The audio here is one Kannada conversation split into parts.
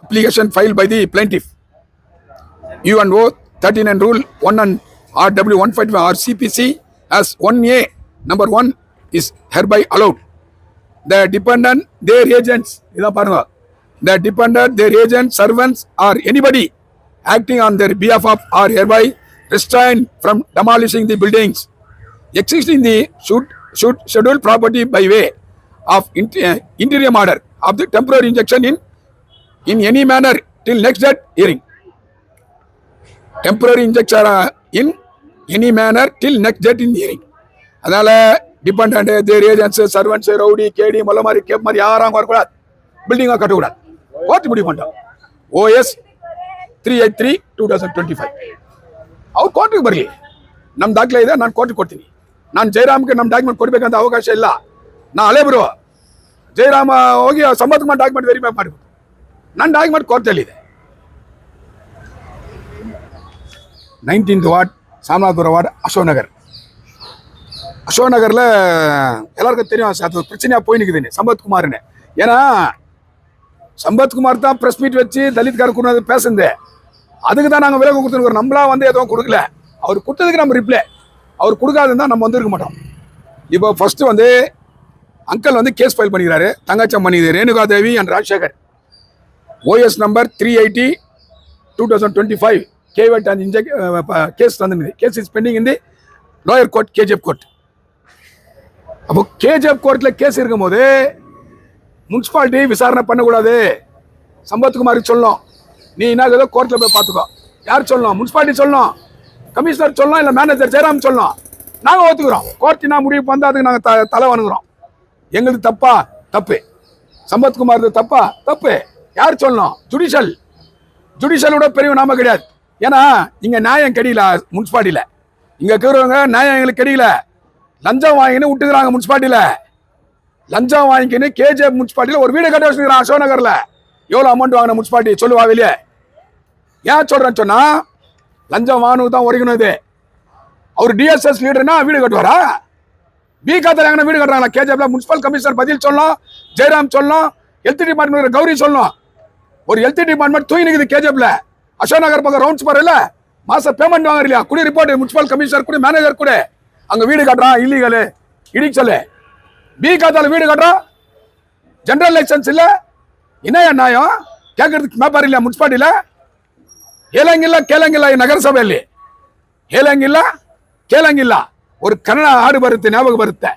Application filed by the plaintiff. U&O 39 Rule 1 and RW 155 or CPC as 1A number 1 is hereby allowed. The dependent, their agents, the dependent, their agents, servants, or anybody acting on their behalf of are hereby restrained from demolishing the buildings existing the scheduled property by way of interim order of the temporary injunction in any manner till next date hearing. Temporary injunction in any manner till next date in hearing. அதனால டிபெண்டன்ட் தேர் ஏஜென்ட்ஸ் சர்வன்ட்ஸ் ரவுடி கேடி மொல்ல மாதிரி கேப் மாதிரி யாரும் வரக்கூடாது, பில்டிங்காக கட்டக்கூடாது. கோர்ட் முடிவு பண்ணிட்டோம். OS 383/2025 ಅವ್ರು ಕೋರ್ಟಿಗೆ ಬರಲಿ, ನಮ್ಮ ದಾಖಲೆ ಇದೆ, ನಾನು ಕೋರ್ಟಿಗೆ ಕೊಡ್ತೀನಿ. ನಾನು ಜಯರಾಮ್ಗೆ ನಮ್ಮ ಡಾಕ್ಯುಮೆಂಟ್ ಕೊಡಬೇಕಂತ ಅವಕಾಶ ಇಲ್ಲ. ನಾ ಹಳೆ ಬರುವ ಜಯರಾಮ ಹೋಗಿ ಸಂಬತ್ ಕುಮಾರ್ ಡಾಕ್ಯುಮೆಂಟ್ ವೆರಿಫೈ ಮಾಡಬೇಕು. ನನ್ನ ಡಾಕ್ಯುಮೆಂಟ್ ಕೋರ್ಟಲ್ಲಿದೆ. 19th ward Samanathapuram ward Ashok நகரில் எல்லாருக்கும் தெரியும், அது பிரச்சனையாக போய் நிற்குதுன்னு சம்பத்குமார்னு. ஏன்னா சம்பத்குமார் தான் ப்ரெஸ் மீட் வச்சு தலித்காரன் கொண்டு பேசுனது. அதுக்கு தான் நாங்கள் விலகு கொடுத்துருக்கோம். நம்மளா எதுவும் கொடுக்கல. அவர் கொடுத்ததுக்கு நம்ம ரிப்ளை, அவர் கொடுக்காதுன்னு தான் நம்ம வந்துருக்க மாட்டோம். இப்போ ஃபர்ஸ்ட் அங்கிள் கேஸ் ஃபைல் பண்ணிக்கிறாரு. தங்கச்சம் பண்ணிது Renuka Devi and Rajasekhar. OS number 380/2025 caveat and case வந்துருக்குது. Case is pending in the lower court, KGF court. அப்போ KGF கோர்ட்டில் கேஸ் இருக்கும் போது முனிசிபாலிட்டி விசாரணை பண்ணக்கூடாது. சம்பத்குமாருக்கு சொல்லணும், நீ என்ன ஏதோ கோர்ட்டில் போய் பார்த்துக்கோ. யார் சொல்லணும்? முனிசிபாலிட்டி சொல்லணும், கமிஷனர் சொல்லணும், இல்லை மேனேஜர் ஜெயராம் சொல்லணும். நாங்கள் ஒத்துக்கிறோம். கோர்ட்டினா முடிவுக்கு வந்து அதுக்கு நாங்கள் தலை வணங்குறோம். எங்களுக்கு தப்பா? தப்பு. சம்பத்குமார் தப்பா? தப்பு. யார் சொல்லணும்? ஜுடிஷியலோட பெரிய நாம கிடையாது. ஏன்னா இங்கே நியாயம் கிடைக்கல. முனிசிபாலிட்டியில் இங்கே இருக்கிறவங்க நியாயம் எங்களுக்கு கிடைக்கல. லஞ்சம் வாங்கின்னு விட்டுக்கிறாங்க. முனிசிபாலிட்டியில் லஞ்சம் வாங்கிக்கின்னு KGF முனிசிபாலிட்டியில் ஒரு வீடு கட்ட வச்சுக்கிறான் அசோக் நகரில். எவ்வளோ அமௌண்ட் வாங்கின முனிசிபாலிட்டி சொல்லுவா வெளியே? ஏன் சொல்கிறேன்னு சொன்னால் லஞ்சம் வாங்கினது தான் உரைக்கணும். இது அவர் DSS லீடர்னா வீடு கட்டுவாரா? பி காத்தாங்க வீடு கட்டுறாங்களா? KGF முனிசிபல் கமிஷனர் பதில் சொல்லணும், ஜெயராம் சொல்லணும், ஹெல்த் டிபார்ட்மெண்ட் கௌரி சொல்லணும். ஒரு ஹெல்த் டிபார்ட்மெண்ட் தூங்கி நிற்குது KGF. அசோக் நகர் பக்கம் ரவுண்ட்ஸ் பாரு இல்ல, மாசம் பேமெண்ட் வாங்க இல்லையா? குடி ரிப்போர்ட் முனிசிபல் கமிஷனர் கூட மேனேஜர் கூட அங்க வீடு கட்டுறான். இல்லீகல் இடிக்க சொல்லு. பி காத்தால வீடு கட்டுறான், ஜெனரல் லைசன்ஸ் இல்ல. என்ன நியாயம் கேட்கறதுக்கு மேப்பார் இல்லையா? முனிசிபாலிட்டியில ಕೇಳಂಗಿಲ್ಲ. ಈ ನಗರಸಭೆಯಲ್ಲಿ ಕೇಳಂಗಿಲ್ಲ. ஒரு ಕನ್ನಡ ಹಾಡು ಬರುತ್ತೆ, ಜ್ಞಾಪಕ ಬರುತ್ತೆ.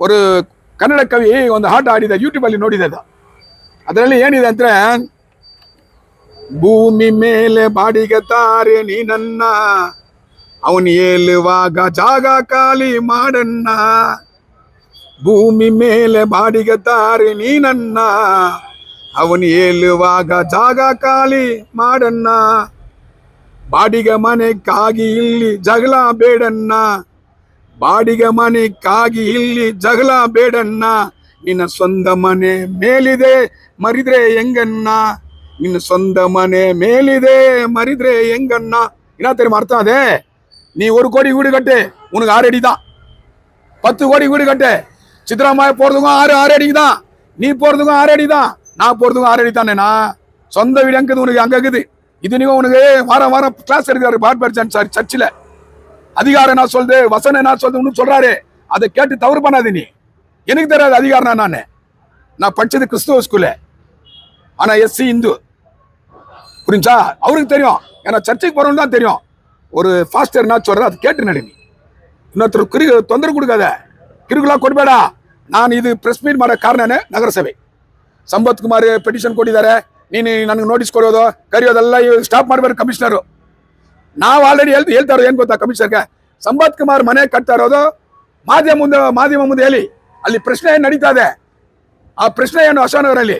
ஒரு ಕನ್ನಡ ಕವಿ ಒಂದು ಹಾಡು ಆಡಿದ, ಯೂಟ್ಯೂಬ್ ಅಲ್ಲಿ ನೋಡಿದೆ. ಅದರಲ್ಲಿ ಏನಿದೆ ಅಂದ್ರೆ, ಭೂಮಿ ಮೇಲೆ ಬಾಡಿಗೆ ತಾರೆ ನೀನನ್ನ, ಅವನು ಏಳುವಾಗ ಜಾಗ ಖಾಲಿ ಮಾಡಣ್ಣ. ಭೂಮಿ ಮೇಲೆ ಬಾಡಿಗೆ ತಾರೆ ನೀನನ್ನ, ಅವನು ಏಳುವಾಗ ಜಾಗ ಖಾಲಿ ಮಾಡಣ್ಣ. ಬಾಡಿಗೆ ಮನೆಗಾಗಿ ಇಲ್ಲಿ ಜಗಳ ಬೇಡಣ್ಣ, ಬಾಡಿಗೆ ಮನೆಗಾಗಿ ಇಲ್ಲಿ ಜಗಳ ಬೇಡಣ್ಣ. ನಿನ್ನ ಸ್ವಂತ ಮನೆ ಮೇಲಿದೆ ಮರಿದ್ರೆ ಹೆಂಗಣ್ಣ, ನಿನ್ನ சொந்த மனே மேலிதே மரிதே எங்கண்ணா. என்ன தெரியுமா அர்த்தம்? அது நீ 1 கோடி வீடு கட்டு, உனக்கு 6 அடி தான். 10 கோடி வீடு கட்டு, சித்ராமாய போறதுக்கும் 6 அடிக்கு தான், நீ போறதுக்கும் 6 அடி தான், நான் போறதுக்கும் 6 அடி தானேண்ணா. சொந்த வீடு அங்குது உனக்கு, அங்க இருக்குது. இது நீங்க உனக்கு வாரம் கிளாஸ் எடுக்கிறாரு பார்பர்ஜன் சார் சர்ச்சில். அதிகாரம் என்ன சொல்லுது, வசனம் என்ன சொல்லுது உனக்கு சொல்றாரு. அதை கேட்டு தவறு பண்ணாது. நீ எனக்கு தெரியாது அதிகாரம். நான் படிச்சது கிறிஸ்துவ ஸ்கூலு, ஆனா SC இந்து. புரிஞ்சா? அவருக்கு தெரியும். ஏன்னா சர்ச்சைக்கு போறவங்க தான் தெரியும். ஒரு ஃபாஸ்டர் என்ன சொல்ற அது கேட்டு நடி. நீ இன்னொருத்தர் தொந்தரவு கொடுக்காத, கிருகுலா ಕೊಡಬೇಡ. ನಾನು ಇದು ಪ್ರೆಸ್ ಮೀಟ್ ಮಾಡೋ ಕಾರಣನೇ ನಗರಸಭೆ. ಸಂಪತ್ಕುಮಾರ್ ಪೆಟಿಷನ್ ಕೊಟ್ಟಿದ್ದಾರೆ, ನೀನು ನನಗೆ ನೋಟಿಸ್ ಕೊಡೋದು ಕರೆಯೋದೆಲ್ಲ ಸ್ಟಾಪ್ ಮಾಡಬೇಕು ಕಮಿಷನರು. ನಾವು ಆಲ್ರೆಡಿ ಹೇಳ್ತಾ ಇರೋದು ಏನು ಗೊತ್ತಾ ಕಮಿಷನರ್ಗೆ, ಸಂಪತ್ಕುಮಾರ್ ಮನೆ ಕಟ್ತಾ ಇರೋದು ಮಾಧ್ಯಮ ಮುಂದೆ ಹೇಳಿ. ಅಲ್ಲಿ ಪ್ರಶ್ನೆ ಏನು ನಡೀತಾ ಇದೆ, ಆ ಪ್ರಶ್ನೆ ಏನು? ಅಶೋಕ್ ನಗರಲ್ಲಿ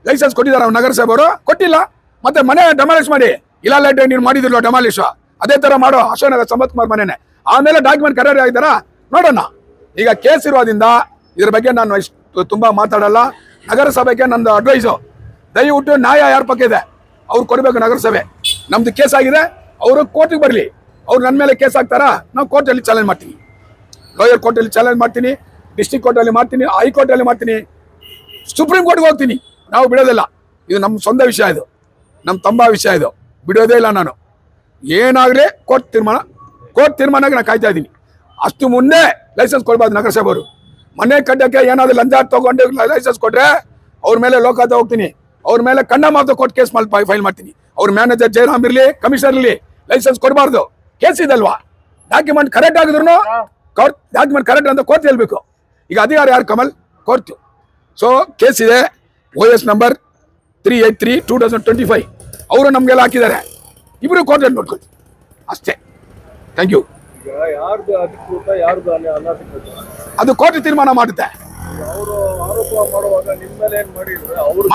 ಲೈಸೆನ್ಸ್ ಕೊಟ್ಟಿದ್ದಾರೆ ನಗರಸಭೆ ಅವರು? ಕೊಟ್ಟಿಲ್ಲ. ಮತ್ತೆ ಮನೆ ಡೆಮಾಲಿಷ್ ಮಾಡಿ, ಇಲ್ಲ ನೀನು ಮಾಡಿದಿಲ್ಲ ಡೆಮಾಲಿಷ್, ಅದೇ ತರ ಮಾಡೋ ಅಶೋಕ್ ನಗರ ಸಂಪತ್ಕುಮಾರ್ ಮನೆನೆ. ಆಮೇಲೆ ಡಾಕ್ಯುಮೆಂಟ್ ಕರೆಕ್ಟ್ ಆಗಿದ್ದಾರಾ ನೋಡೋಣ. ಈಗ ಕೇಸ್ ಇರೋದ್ರಿಂದ ಇದ್ರ ಬಗ್ಗೆ ನಾನು ತುಂಬಾ ಮಾತಾಡಲ್ಲ. ನಗರಸಭೆಗೆ ನಂದು ಅಡ್ವೈಸು, ದಯವಿಟ್ಟು ನ್ಯಾಯ ಯಾರ ಪಕ್ಕ ಇದೆ ಅವ್ರು ಕೊಡಬೇಕು. ನಗರಸಭೆ ನಮ್ದು ಕೇಸ್ ಆಗಿದೆ, ಅವರು ಕೋರ್ಟಿಗೆ ಬರಲಿ. ಅವ್ರು ನನ್ನ ಮೇಲೆ ಕೇಸ್ ಹಾಕ್ತಾರಾ, ನಾವು ಕೋರ್ಟಲ್ಲಿ ಚಾಲೆಂಜ್ ಮಾಡ್ತೀನಿ. ಲೋಯರ್ ಕೋರ್ಟಲ್ಲಿ ಚಾಲೆಂಜ್ ಮಾಡ್ತೀನಿ, ಡಿಸ್ಟ್ರಿಕ್ಟ್ ಕೋರ್ಟಲ್ಲಿ ಮಾಡ್ತೀನಿ, ಹೈಕೋರ್ಟಲ್ಲಿ ಮಾಡ್ತೀನಿ, ಸುಪ್ರೀಂ ಕೋರ್ಟ್ಗೆ ಹೋಗ್ತೀನಿ. ನಾವು ಬಿಡೋದಿಲ್ಲ. ಇದು ನಮ್ಮ ಸ್ವಂತ ವಿಷಯ. ಇದು ನಮ್ಮ ತಂಬಾ ವಿಷಯ ಇದು, ಬಿಡೋದೇ ಇಲ್ಲ ನಾನು. ಏನಾಗಲಿ ಕೋರ್ಟ್ ತೀರ್ಮಾನಕ್ಕೆ ನಾನು ಕಾಯ್ತಾ ಇದ್ದೀನಿ. ಅಷ್ಟು ಮುಂದೆ ಲೈಸೆನ್ಸ್ ಕೊಡ್ಬಾರ್ದು ನಗರಸಭೆಯವರು. ಮನೆ ಕಟ್ಟಕ್ಕೆ ಏನಾದ್ರು ಲಂಚ ತಗೊಂಡು ಲೈಸೆನ್ಸ್ ಕೊಟ್ರೆ ಅವ್ರ ಮೇಲೆ ಲೋಕಾಯುಕ್ತ ಹೋಗ್ತೀನಿ, ಅವ್ರ ಮೇಲೆ condemn of the court case file ಮಾಡ್ತೀನಿ. ಅವ್ರ ಮ್ಯಾನೇಜರ್ ಜಯರಾಮ್ ಇರಲಿ, ಕಮಿಷನರ್ ಇರಲಿ, ಲೈಸೆನ್ಸ್ ಕೊಡಬಾರ್ದು. ಕೇಸ್ ಇದಲ್ವಾ, ಡಾಕ್ಯುಮೆಂಟ್ ಕರೆಕ್ಟ್ ಆಗಿದ್ರು ಡಾಕ್ಯುಮೆಂಟ್ ಕರೆಕ್ಟ್ ಅಂತ ಕೋರ್ಟ್ ಹೇಳ್ಬೇಕು. ಈಗ ಅಧಿಕಾರಿ ಯಾರು? ಕಮಲ್, ಕೋರ್ಟ್. ಸೊ ಕೇಸ್ ಇದೆ, OS ನಂಬರ್ 383/2025. ಅವರು ನಮಗೆಲ್ಲ ಹಾಕಿದ್ದಾರೆ. ಇಬ್ಬರು ಕೋರ್ಟಲ್ಲಿ ನೋಡ್ಕೊಳ್ತೀವಿ ಅಷ್ಟೇ. Thank you. ಅದು ಕೋರ್ಟ್ ತೀರ್ಮಾನ ಮಾಡುತ್ತೆ.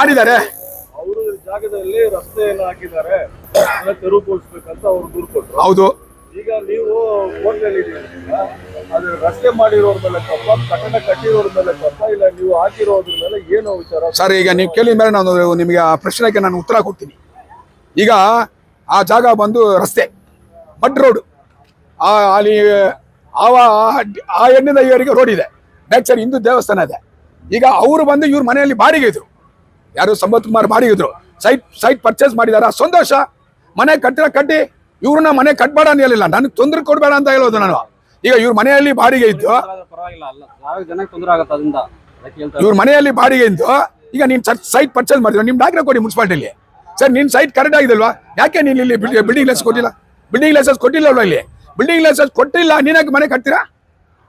ಮಾಡಿದ್ದಾರೆ. ಜಾಗದಲ್ಲಿ ರಸ್ತೆಯನ್ನು ಹಾಕಿದ್ದಾರೆ, ತೆರವುಗೊಳಿಸಬೇಕಂತ ಅವರು ದೂರು ಕೊಟ್ಟರು. ಹೌದು. ಈಗ ನೀವು ಕೋರ್ಟ್ನಲ್ಲಿ ಅದು ರಸ್ತೆ ಮಾಡಿರೋರ ಮೇಲೆ ತಪ್ಪ, ಕಟ್ಟಡ ಕಟ್ಟಿರೋರ ಮೇಲೆ ತಪ್ಪ, ಇಲ್ಲ ನೀವು ಹಾಕಿರೋದ್ರ ಮೇಲೆ ಏನು ವಿಚಾರ? ಸರ್, ಈಗ ನೀವು ಕೇಳಿದ ಮೇಲೆ ನಾನು ನಿಮಗೆ ಆ ಪ್ರಶ್ನೆಗೆ ನಾನು ಉತ್ತರ ಕೊಡ್ತೀನಿ. ಈಗ ಆ ಜಾಗ ಬಂದು ರಸ್ತೆ ಮಡ್ ರೋಡ್, ಅಲ್ಲಿ ಆ ಎಣ್ಣಿಂದ ಇವರಿಗೆ ರೋಡ್ ಇದೆ, ಬ್ಯಾಕ್ ಸೈಡ್ ಹಿಂದೂ ದೇವಸ್ಥಾನ ಇದೆ. ಈಗ ಅವರು ಬಂದು ಇವ್ರ ಮನೆಯಲ್ಲಿ ಬಾಡಿಗೆ ಇದ್ರು, ಯಾರು ಸಂಪತ್ ಕುಮಾರ್ ಬಾಡಿಗೆ ಇದ್ರು, ಸೈಟ್ ಪರ್ಚೇಸ್ ಮಾಡಿದಾರ, ಸಂತೋಷ. ಮನೆ ಕಟ್ಟಿ ಇವ್ರನ್ನ ಮನೆ ಕಟ್ಬೇಡ ಅಂತ ಹೇಳಿಲ್ಲ, ನನಗೆ ತೊಂದರೆ ಕೊಡ್ಬೇಡ ಅಂತ ಹೇಳೋದು ನಾನು. ಈಗ ಇವ್ರ ಮನೆಯಲ್ಲಿ ಬಾಡಿಗೆ ಇದ್ದು, ಇವ್ರ ಮನೆಯಲ್ಲಿ ಬಾಡಿಗೆ ಇದ್ದು, ಈಗ ನೀನ್ ಸೈಟ್ ಪರ್ಚೇಸ್ ಮಾಡಿದ್ರು, ನಿಮ್ ದಾಖಲೆ ಕೊಡಿ ಮುನ್ಸಿಪಾಲಿಟಿಲಿ. ಸರ್, ನಿನ್ ಸೈಟ್ ಕರೆಕ್ಟ್ ಆಗಿದಲ್ವಾ? ಯಾಕೆ ನೀನ್ ಇಲ್ಲಿ ಬಿಲ್ಡಿಂಗ್ ಲೈಸೆನ್ಸ್ ಕೊಟ್ಟಿಲ್ಲ? ಬಿಲ್ಡಿಂಗ್ ಲೈಸೆನ್ಸ್ ಕೊಟ್ಟಿಲ್ಲಲ್ವಾ? ಇಲ್ಲಿ ಬಿಲ್ಡಿಂಗ್ ಲೈಸೆನ್ಸ್ ಕೊಟ್ಟಿಲ್ಲ, ನೀನಾಗಿ ಮನೆ ಕಟ್ತೀರಾ?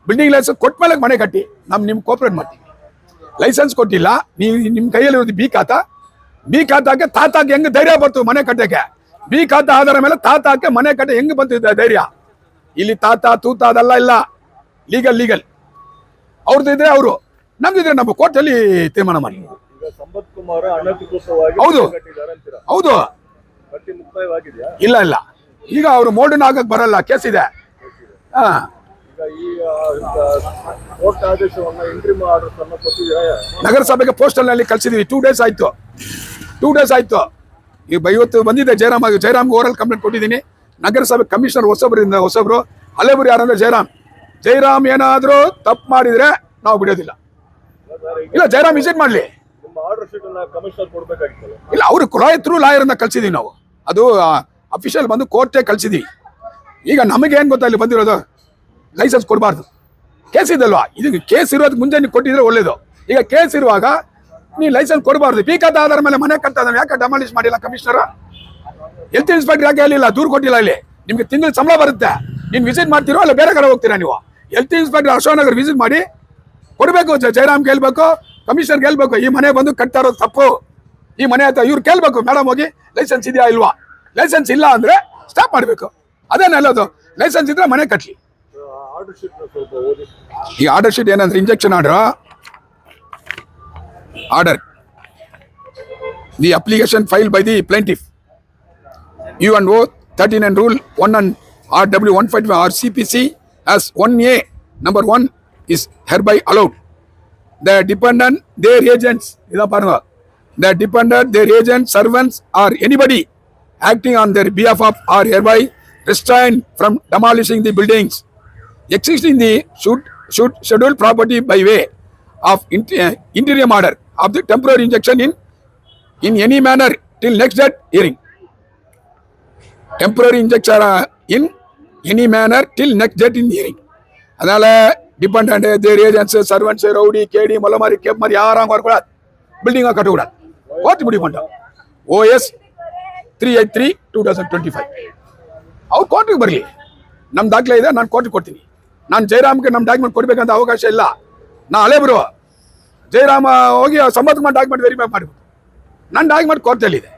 ಬಿಲ್ಡಿಂಗ್ ಲೈಸೆನ್ಸ್ ಕೊಟ್ಟ ಮೇಲೆ ಮನೆ ಕಟ್ಟಿ ನಿಮ್ ಕೋಪರೇಟ್ ಮಾಡ್ತೀವಿ. ಲೈಸೆನ್ಸ್ ಕೊಟ್ಟಿಲ್ಲ, ನೀವು ನಿಮ್ ಕೈಯಲ್ಲಿ ಬಿ ಖಾತಾಕ್ಕೆ ತಾತಾಕ್ಕೆ ಹೆಂಗ್ ಧೈರ್ಯ ಬರ್ತು ಮನೆ ಕಟ್ಟಕ್ಕೆ? ಬಿ ಖಾತಾ ಆಧಾರ ಮೇಲೆ ತಾತಾಕ್ಕೆ ಮನೆ ಕಟ್ಟೆ ಹೆಂಗ್ ಬಂತಿದ್ದ ಧೈರ್ಯ? ಇಲ್ಲಿ ತಾತ ತೂತ ಅದೆಲ್ಲ ಇಲ್ಲ. ಲೀಗಲ್ ಅವ್ರದ್ದು ಇದ್ರೆ ಅವರು, ನಮ್ದಿದ್ರೆ ನಮ್ಮ ಕೋರ್ಟಲ್ಲಿ ತೀರ್ಮಾನ ಮಾಡಿ. ಸಂಪತ್ ಕುಮಾರ್ ಅನಧಿಕೃತವಾಗಿ ಹೌದು. ಇಲ್ಲ ಈಗ ಅವರು ಮೋಡನ್ ಆಗಕ್ ಬರಲ್ಲ, ಕೇಸ್ ಇದೆ. ನಗರಸಭೆಗೆ ಪೋಸ್ಟಲ್ ನಲ್ಲಿ ಕಳ್ಸಿದೀವಿ. 2 ಡೇಸ್ ಆಯ್ತು. ಇವತ್ತು ಬಂದಿದೆ ಜಯರಾಮ್ಗೆ ಓರಲ್ ಕಂಪ್ಲೇಂಟ್ ಕೊಟ್ಟಿದ್ದೀನಿ. ನಗರಸಭೆ ಕಮಿಷನರ್ ಹೊಸಬ್ರು ಹಳೆಬರು ಯಾರಂದ್ರೆ ಜಯರಾಮ್ ಏನಾದ್ರೂ ತಪ್ಪು ಮಾಡಿದ್ರೆ ನಾವು ಬಿಡೋದಿಲ್ಲ. ಇಲ್ಲ, ಜಯರಾಮ್ ವಿಸಿಟ್ ಮಾಡ್ಲಿ. ಇಲ್ಲ, ಅವರು ಲಾಯರ್ ಅನ್ನ ಕಳ್ಸಿದೀವಿ ನಾವು. ಅದು ಅಫಿಷಿಯಲ್ ಬಂದು ಕೋರ್ಟೇ ಕಳ್ಸಿದೀವಿ. ಈಗ ನಮಗೆ ಏನ್ ಗೊತ್ತಾ, ಇಲ್ಲಿ ಬಂದಿರೋದು ಲೈಸೆನ್ಸ್ ಕೊಡಬಾರ್ದು, ಕೇಸ್ ಇದಲ್ವಾ? ಇದು ಕೇಸ್ ಇರೋದಕ್ಕೆ ಮುಂಚೆ ನೀವು ಕೊಟ್ಟಿದ್ರೆ ಒಳ್ಳೇದು. ಈಗ ಕೇಸ್ ಇರುವಾಗ ನೀವು ಲೈಸೆನ್ಸ್ ಕೊಡಬಾರ್ದು. ಪೀಕಾದ ಆಧಾರ ಮೇಲೆ ಮನೆ ಕಟ್ತಾ ಇದ್ದಾನೆ, ಯಾಕೆ ಡೆಮಾಲಿಷ್ ಮಾಡಿಲ್ಲ ಕಮಿಷನರ್? ಹೆಲ್ತ್ ಇನ್ಸ್ಪೆಕ್ಟರ್ ಯಾಕೆ ಹೇಳಿಲ್ಲ, ದೂರು ಕೊಟ್ಟಿಲ್ಲ? ಇಲ್ಲಿ ನಿಮ್ಗೆ ತಿಂಗಳು ಸಂಬಳ ಬರುತ್ತೆ, ನೀನು ವಿಸಿಟ್ ಮಾಡ್ತಿರೋ ಅಲ್ಲ ಬೇರೆ ಕಡೆ ಹೋಗ್ತೀರಾ ನೀವು? ಹೆಲ್ತ್ ಇನ್ಸ್ಪೆಕ್ಟರ್ ಅಶೋಕನಗರ್ ವಿಸಿಟ್ ಮಾಡಿ ಕೊಡಬೇಕು. ಜಯರಾಮ್ ಕೇಳ್ಬೇಕು, ಕಮಿಷನರ್ ಕೇಳ್ಬೇಕು, ಈ ಮನೆ ಬಂದು ಕಟ್ತಾ ಇರೋದು ತಪ್ಪು, ಈ ಮನೆ ಆಯ್ತಾ ಇವ್ರು ಕೇಳ್ಬೇಕು. ಮೇಡಮ್ ಹೋಗಿ ಲೈಸೆನ್ಸ್ ಇದೆಯಾ ಇಲ್ವಾ? ಲೈಸೆನ್ಸ್ ಇಲ್ಲ ಅಂದ್ರೆ ಸ್ಟಾಪ್ ಮಾಡಬೇಕು. ಅದೇನು ಹೇಳೋದು, ಲೈಸೆನ್ಸ್ ಇದ್ರೆ ಮನೆ ಕಟ್ಲಿ. ಈ ಆರ್ಡರ್ ಶೀಟ್ ಏನಂದ್ರೆ injection order the application filed by the plaintiff U&O 39 rule 1 and RW 155 RCPC as 1A number 1 is hereby allowed. The dependent, their agents, the dependent, their agents, servants or anybody acting on their behalf of are hereby restrained from demolishing the buildings existing the scheduled property by way of interim order of the temporary injunction in any manner till next date hearing. Temporary injunction in any manner till next date in hearing. அதனால டிபெண்டன்ட், தேர் ஏஜென்ட்ஸ், சர்வன்ட்ஸ், ரவுடி, கேடி, மொல்லமாரி, கேப் மாதிரி யாரும் வரக்கூடாது, பில்டிங்காக கட்டக்கூடாது. கோர்ட் முடிவு பண்ணிட்டோம். OS 383/2025 ಅವ್ರು ಕೋರ್ಟಿಗೆ ಬರಲಿ, ನಮ್ಮ ದಾಖಲೆ ಇದೆ, ನಾನು ಕೋರ್ಟಿಗೆ ಕೊಡ್ತೀನಿ. ನಾನು ಜಯರಾಮ್ಗೆ ನಮ್ಮ ಡಾಕ್ಯುಮೆಂಟ್ ಕೊಡ್ಬೇಕಂತ ಅವಕಾಶ ಇಲ್ಲ. ನಾ ಹಳೆಬರು ಜಯರಾಮ ಹೋಗಿ ಸಂಬತ್ ಕುಮಾರ್ ಡಾಕ್ಯುಮೆಂಟ್ ವೆರಿಫೈ ಮಾಡಬೇಕು. ನನ್ನ ಡಾಕ್ಯುಮೆಂಟ್ ಕೋರ್ಟಲ್ಲಿ ಇದೆ.